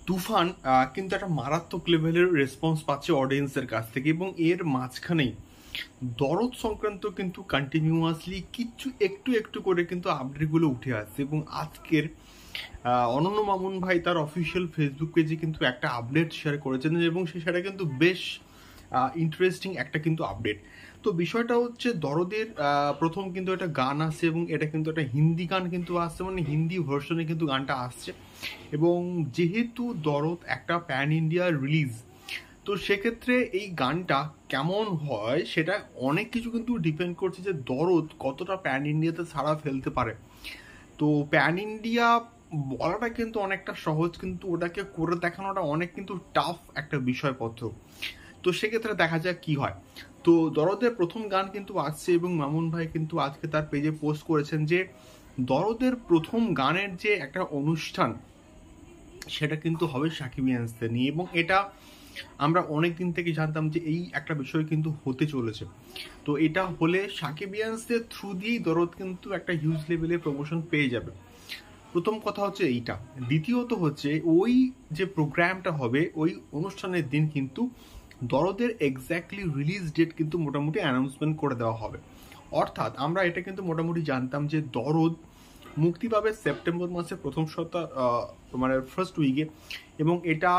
তুফান কিন্তু একটা মারাত্মক লেভেলের রেসপন্স পাচ্ছে অডিয়েন্সের কাছ থেকে, এবং এর মাঝখানেই দরদ সংক্রান্ত কিন্তু কন্টিনিউয়াসলি কিছু একটু একটু করে কিন্তু আপডেটগুলো উঠে আসছে। এবং আজকের অনন্য মামুন ভাই তার অফিসিয়াল ফেসবুক পেজে কিন্তু একটা আপডেট শেয়ার করেছেন, এবং সেটা কিন্তু বেশ ইন্টারেস্টিং একটা কিন্তু আপডেট। তো বিষয়টা হচ্ছে দরদের প্রথম কিন্তু একটা গান আসছে, এবং এটা কিন্তু একটা হিন্দি গান কিন্তু আসছে, মানে হিন্দি ভার্সনে কিন্তু গানটা আসছে। এবং যেহেতু দরদ একটা প্যান ইন্ডিয়া রিলিজ, তো সেক্ষেত্রে এই গানটা কেমন হয় সেটা অনেক কিছু কিন্তু ডিপেন্ড করছে যে দরদ কতটা প্যান ইন্ডিয়াতে সাড়া ফেলতে পারে। তো প্যান ইন্ডিয়া বলাটা কিন্তু অনেকটা সহজ, কিন্তু ওটাকে করে দেখানোটা অনেক কিন্তু টাফ একটা বিষয়পত্র। তো সেক্ষেত্রে দেখা যাক কি হয়। তো দরদের প্রথম গান কিন্তু আসছে, এবং মামুন ভাই কিন্তু আজকে তার পেজে পোস্ট করেছেন যে দরদের প্রথম গানের যে একটা অনুষ্ঠান সেটা কিন্তু হবে সাকিবিয়ান্সদের নিয়ে, এবং এটা আমরা অনেক দিন থেকে জানতাম যে এই একটা বিষয় কিন্তু হতে চলেছে। তো এটা হলে সাকিবিয়ান্সদের থ্রু দিয়েই দরদ কিন্তু একটা হিউজ লেভেলে প্রমোশন পেয়ে যাবে। প্রথম কথা হচ্ছে এইটা। দ্বিতীয়ত হচ্ছে ওই যে প্রোগ্রামটা হবে ওই অনুষ্ঠানের দিন কিন্তু দরদের এক্স্যাক্টলি রিলিজ ডেট কিন্তু মোটামুটি অ্যানাউন্সমেন্ট করে দেওয়া হবে। অর্থাৎ আমরা এটা কিন্তু মোটামুটি জানতাম যে দরদ মুক্তি পাবে সেপ্টেম্বর মাসের প্রথম সপ্তাহ, মানে ফার্স্ট উইকে, এবং এটা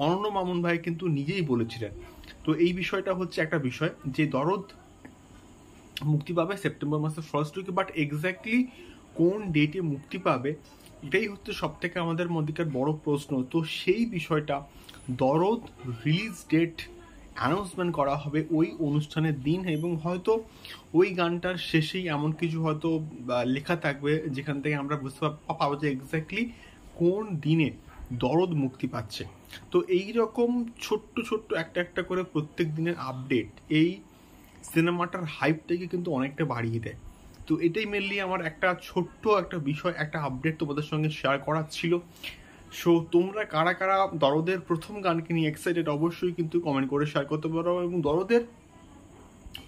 অনন্য মামুন ভাই কিন্তু নিজেই বলেছিলেন। তো এই বিষয়টা হচ্ছে একটা বিষয় যে দরদ মুক্তি পাবে সেপ্টেম্বর মাসের ফার্স্ট উইকে, বাট এক্স্যাক্টলি কোন ডেটে মুক্তি পাবে এটাই হচ্ছে সব থেকে আমাদের মধ্যেকার বড় প্রশ্ন। তো সেই বিষয়টা দরদ রিলিজ ডেট অ্যানাউন্সমেন্ট করা হবে ওই অনুষ্ঠানের দিন, এবং হয়তো ওই গানটার শেষেই এমন কিছু হয়তো লেখা থাকবে যেখান থেকে আমরা বুঝতে পাবো যে এক্স্যাক্টলি কোন দিনে দরদ মুক্তি পাচ্ছে। তো এই রকম ছোট্ট ছোট্ট একটা একটা করে প্রত্যেক দিনের আপডেট এই সিনেমাটার হাইপটাকে কিন্তু অনেকটা বাড়িয়ে দেয়। তো এটাই মেনলি আমার একটা ছোট্ট একটা বিষয়, একটা আপডেট তোমাদের সঙ্গে শেয়ার করার ছিল। সো তোমরা কারা কারা দরদের প্রথম গানকে নিয়ে এক্সাইটেড অবশ্যই কিন্তু কমেন্ট করে শেয়ার করতে পারো, এবং দরদের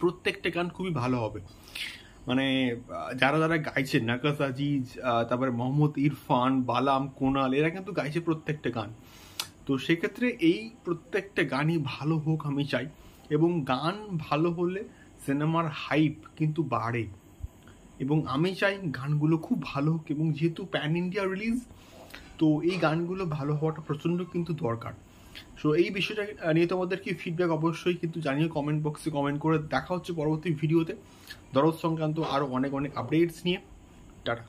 প্রত্যেকটা গান খুবই ভালো হবে। মানে যারা যারা গাইছে নাকাস আজিজ, তারপরে মোহাম্মদ ইরফান, বালাম, কোনাল, এরা কিন্তু গাইছে প্রত্যেকটা গান। তো সেক্ষেত্রে এই প্রত্যেকটা গানই ভালো হোক আমি চাই, এবং গান ভালো হলে সিনেমার হাইপ কিন্তু বাড়ে, এবং আমি চাই গানগুলো খুব ভালো হোক। এবং যেহেতু প্যান ইন্ডিয়া রিলিজ, তো এই গানগুলো ভালো হওয়াটা প্রচণ্ড কিন্তু দরকার। সো এই বিষয়টা নিয়ে তোমাদের কি ফিডব্যাক অবশ্যই কিন্তু জানিয়ে কমেন্ট বক্সে কমেন্ট করে। দেখা হচ্ছে পরবর্তী ভিডিওতে দরদ সংক্রান্ত আরও অনেক অনেক আপডেটস নিয়ে। টাটা।